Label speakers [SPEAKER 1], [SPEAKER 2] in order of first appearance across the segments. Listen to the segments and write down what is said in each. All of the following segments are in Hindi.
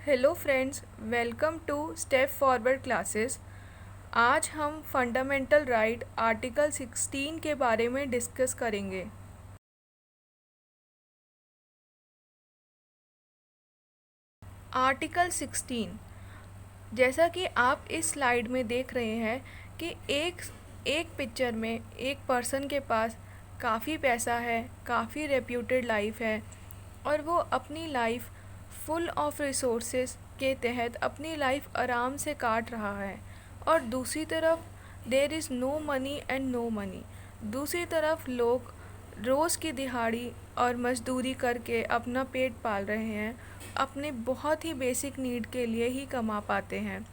[SPEAKER 1] Hello friends, welcome to Step Forward Classes. आज हम फंडामेंटल राइट आर्टिकल 16 के बारे में डिस्कस करेंगे। आर्टिकल 16, जैसा कि आप इस स्लाइड में देख रहे हैं कि एक एक पिक्चर में एक पर्सन के पास काफ़ी पैसा है, काफ़ी रेप्यूटेड लाइफ है और वो अपनी लाइफ फुल ऑफ रिसोर्सेज के तहत अपनी लाइफ आराम से काट रहा है। और दूसरी तरफ there is no money and no money. दूसरी तरफ लोग रोज़ की दिहाड़ी और मजदूरी करके अपना पेट पाल रहे हैं, अपने बहुत ही बेसिक नीड के लिए ही कमा पाते हैं।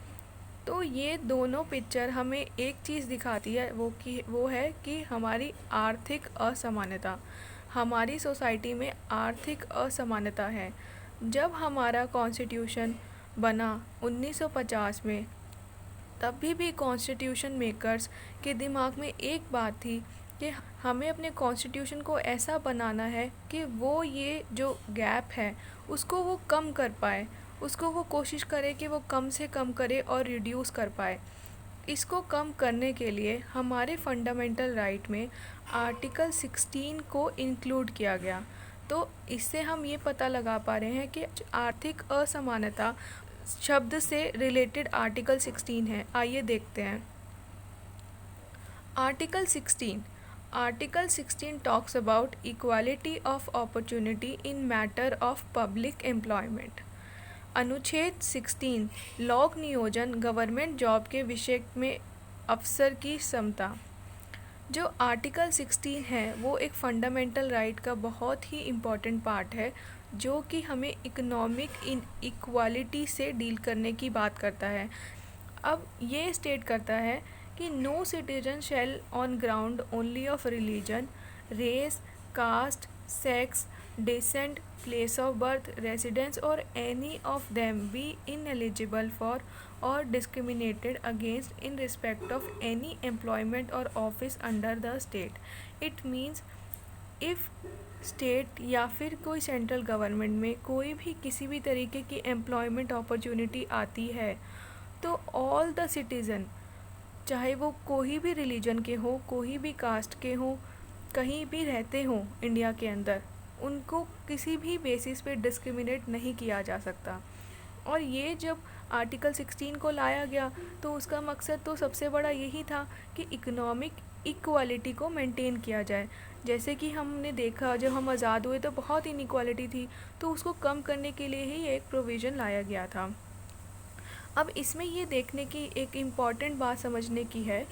[SPEAKER 1] तो ये दोनों पिक्चर हमें एक चीज़ दिखाती है, वो है कि हमारी आर्थिक असमानता, हमारी सोसाइटी में आर्थिक असमानता है। जब हमारा कॉन्स्टिट्यूशन बना 1950 में, तभी भी कॉन्स्टिट्यूशन मेकर्स के दिमाग में एक बात थी कि हमें अपने कॉन्स्टिट्यूशन को ऐसा बनाना है कि वो ये जो गैप है उसको वो कम कर पाए, उसको वो कोशिश करे कि वो कम से कम करे और रिड्यूस कर पाए। इसको कम करने के लिए हमारे फंडामेंटल राइट में आर्टिकल 16 को इंक्लूड किया गया। तो इससे हम ये पता लगा पा रहे हैं कि आर्थिक असमानता शब्द से रिलेटेड आर्टिकल 16 है। आइए देखते हैं। Article 16, article 16 talks about equality of opportunity in matter of public employment. अनुच्छेद 16 लोक नियोजन गवर्नमेंट जॉब के विषय में अवसर की समता। जो आर्टिकल 16 है वो एक फंडामेंटल राइट का बहुत ही इम्पॉर्टेंट पार्ट है, जो कि हमें इकोनॉमिक इन इक्वालिटी से डील करने की बात करता है। अब ये स्टेट करता है कि no citizen shall on ground only of religion, race, caste, sex, descent, place of birth, residence और any of them be ineligible for or discriminated against in respect of any employment or office under the state. It means if state या फिर कोई सेंट्रल गवर्नमेंट में कोई भी किसी भी तरीके की एम्प्लॉयमेंट अपॉर्चुनिटी आती है, तो ऑल द सिटीज़न, चाहे वो कोई भी रिलीजन के हो, कोई भी कास्ट के हो, कहीं भी रहते हों इंडिया के अंदर, उनको किसी भी बेसिस पे डिस्क्रिमिनेट नहीं किया जा सकता। और ये जब आर्टिकल 16 को लाया गया तो उसका मकसद तो सबसे बड़ा यही था कि इकोनॉमिक इक्वालिटी को मेंटेन किया जाए। जैसे कि हमने देखा जब हम आज़ाद हुए तो बहुत इनइक्वालिटी थी, तो उसको कम करने के लिए ही एक प्रोविज़न लाया गया था। अब इसमें ये देखने की एक इम्पॉर्टेंट बात समझने की है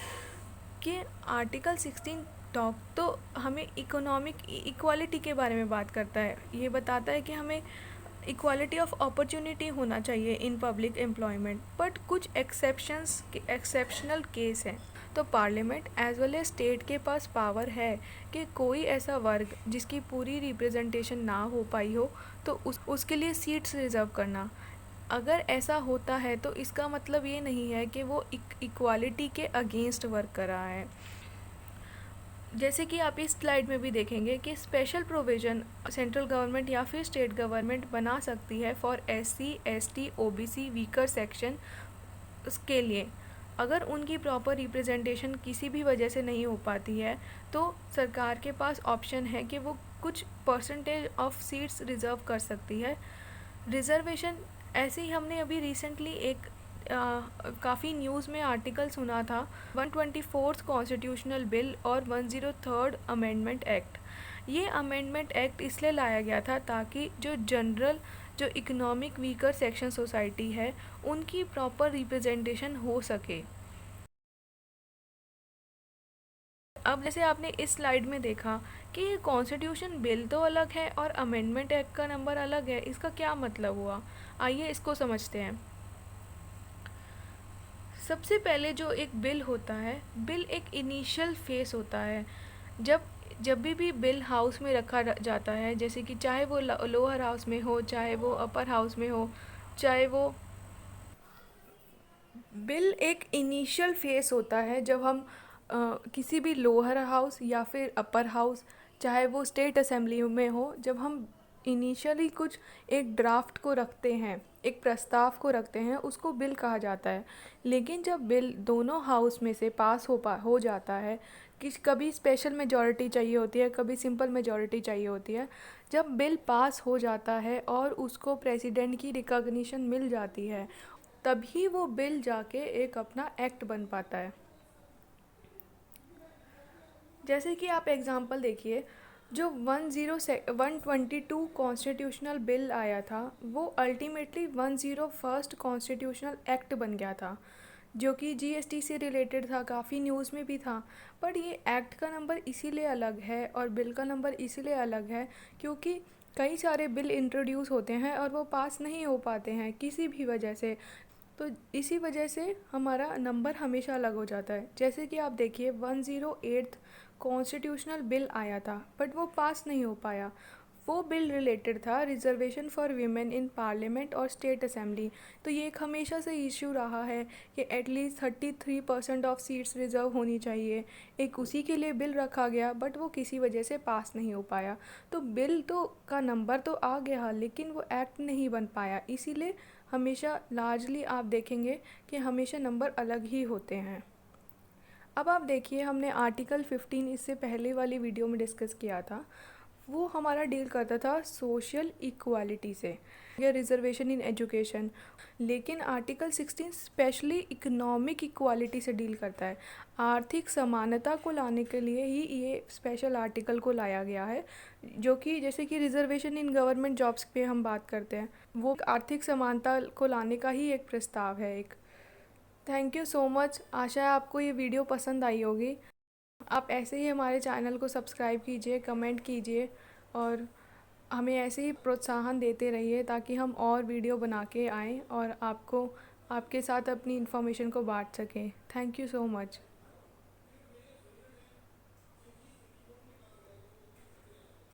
[SPEAKER 1] कि आर्टिकल 16 टॉक तो हमें इकोनॉमिक इक्वालिटी के बारे में बात करता है। ये बताता है कि हमें इक्वालिटी ऑफ अपॉर्चुनिटी होना चाहिए इन पब्लिक एम्प्लॉयमेंट, बट कुछ एक्सेप्शनल केस हैं। तो parliament as well as state के पास पावर है कि कोई ऐसा वर्ग जिसकी पूरी रिप्रेजेंटेशन ना हो पाई हो, तो उसके लिए सीट्स रिजर्व करना। अगर ऐसा होता है तो इसका मतलब ये नहीं है कि वो इक्वालिटी के अगेंस्ट वर्क कर रहा है। जैसे कि आप इस स्लाइड में भी देखेंगे कि स्पेशल प्रोविज़न सेंट्रल गवर्नमेंट या फिर स्टेट गवर्नमेंट बना सकती है for SC, ST, OBC, weaker section के लिए। अगर उनकी प्रॉपर रिप्रेजेंटेशन किसी भी वजह से नहीं हो पाती है, तो सरकार के पास ऑप्शन है कि वो कुछ परसेंटेज ऑफ सीट्स रिज़र्व कर सकती है। रिज़र्वेशन ऐसे ही हमने अभी रिसेंटली एक काफ़ी न्यूज़ में आर्टिकल सुना था, 124th कॉन्स्टिट्यूशनल बिल और 103rd अमेंडमेंट एक्ट। ये अमेंडमेंट एक्ट इसलिए लाया गया था ताकि जो इकोनॉमिक वीकर सेक्शन सोसाइटी है उनकी प्रॉपर रिप्रेजेंटेशन हो सके। अब जैसे आपने इस स्लाइड में देखा कि ये कॉन्स्टिट्यूशन बिल तो अलग है और अमेंडमेंट एक्ट का नंबर अलग है, इसका क्या मतलब हुआ? आइए इसको समझते हैं। सबसे पहले जो एक बिल होता है, बिल एक इनिशियल फेस होता है। जब जब भी बिल हाउस में रखा जाता है, जैसे कि चाहे वो लोअर हाउस में हो, चाहे वो अपर हाउस में हो, चाहे वो बिल एक इनिशियल फेस होता है जब हम किसी भी लोअर हाउस या फिर अपर हाउस, चाहे वो स्टेट असेंबली में हो, जब हम इनिशियली कुछ एक ड्राफ्ट को रखते हैं, एक प्रस्ताव को रखते हैं, उसको बिल कहा जाता है। लेकिन जब बिल दोनों हाउस में से पास हो जाता है, कि कभी स्पेशल मेजॉरिटी चाहिए होती है, कभी सिंपल मेजॉरिटी चाहिए होती है, जब बिल पास हो जाता है और उसको प्रेसिडेंट की रिकॉग्निशन मिल जाती है, तभी वो बिल जाके एक अपना एक्ट बन पाता है। जैसे कि आप एग्ज़ाम्पल देखिए, जो 122 कॉन्स्टिट्यूशनल बिल आया था, वो अल्टीमेटली 101st कॉन्स्टिट्यूशनल एक्ट बन गया था, जो कि जीएसटी से रिलेटेड था, काफ़ी न्यूज़ में भी था। बट ये एक्ट का नंबर इसीलिए अलग है और बिल का नंबर इसीलिए अलग है क्योंकि कई सारे बिल इंट्रोड्यूस होते हैं और वो पास नहीं हो पाते हैं किसी भी वजह से। तो इसी वजह से हमारा नंबर हमेशा अलग हो जाता है। जैसे कि आप देखिए, 108th कॉन्स्टिट्यूशनल बिल आया था बट वो पास नहीं हो पाया। वो बिल रिलेटेड था reservation for women in parliament और स्टेट असेंबली। तो ये एक हमेशा से इशू रहा है कि एटलीस्ट 33% ऑफ सीट्स रिजर्व होनी चाहिए। एक उसी के लिए बिल रखा गया बट वो किसी वजह से पास नहीं हो पाया। तो बिल तो का नंबर तो आ गया लेकिन वो एक्ट नहीं बन पाया। इसीलिए हमेशा लार्जली आप देखेंगे कि हमेशा नंबर अलग ही होते हैं। अब आप देखिए, हमने आर्टिकल 15 इससे पहले वाली वीडियो में डिस्कस किया था। वो हमारा डील करता था सोशल इक्वालिटी से या रिजर्वेशन इन एजुकेशन। लेकिन आर्टिकल 16 स्पेशली इकोनॉमिक इक्वालिटी से डील करता है। आर्थिक समानता को लाने के लिए ही ये स्पेशल आर्टिकल को लाया गया है, जो कि जैसे कि रिजर्वेशन इन गवर्नमेंट जॉब्स पे हम बात करते हैं, वो आर्थिक समानता को लाने का ही एक प्रस्ताव है एक। Thank you so much. आशा है आपको ये वीडियो पसंद आई होगी। आप ऐसे ही हमारे चैनल को सब्सक्राइब कीजिए, कमेंट कीजिए और हमें ऐसे ही प्रोत्साहन देते रहिए ताकि हम और वीडियो बना के आएँ और आपको आपके साथ अपनी इन्फॉर्मेशन को बांट सकें। Thank you so much.